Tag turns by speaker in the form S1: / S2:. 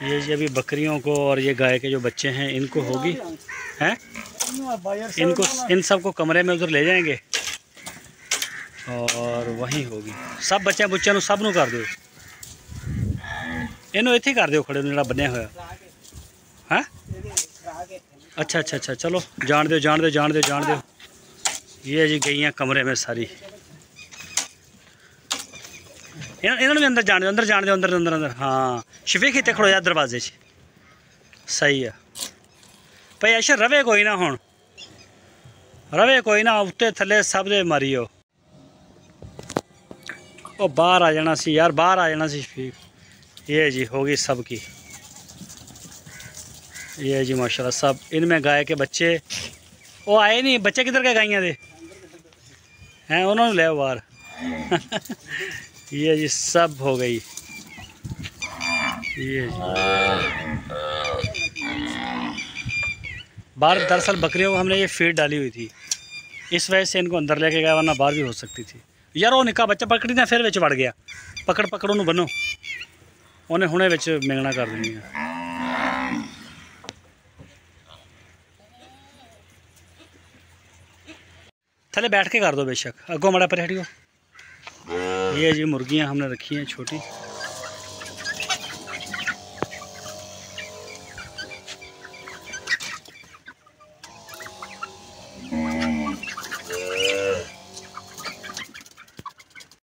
S1: ये जी अभी बकरियों को और ये गाय के जो बच्चे हैं इनको होगी हैं, इनको इन सब को कमरे में उधर ले जाएंगे और वहीं होगी। सब बच्चे बुच्चे सब नू कर दो, इनू इत्थे कर दो खड़े जो बनिया होया है। अच्छा अच्छा अच्छा, चलो जान दो जान दो जान दो जान दो। ये जी गईयाँ कमरे में सारी, इन्होंने भी अंदर जाने दो, अंदर जाने दो, अंदर अंदर अंदर। हाँ शफीक इतने खड़ो जा दरवाजे च, सही है भाई। अच्छा रवे कोई ना, हुण रवे कोई ना, उत्ते थले सब दे मारियो। ओ बाहर आ जाना सी यार, बाहर आ जाना सी शफीक। ये जी होगी सबकी, ये जी माशाल्लाह सब। इनमें गाय के बच्चे वो आए नहीं, बच्चे किधर गए गाइयाँ दे हैं, उन्होंने ले बाहर। ये जी सब हो गई। ये बाहर दरअसल बकरियों को हमने ये फीड डाली हुई थी, इस वजह से इनको अंदर लेके गया, वरना बाहर भी हो सकती थी। यार वो निक्का बच्चा पकड़ी ना फिर विच वड़ गया, पकड़ पकड़ उन्होंने बनो, उन्हें हुणे विच मिंगना कर देनी है। थले बैठ के कर दो बेशक, अगों मड़ा पर हटियो। ये जी मुर्गियाँ हमने रखी हैं छोटी।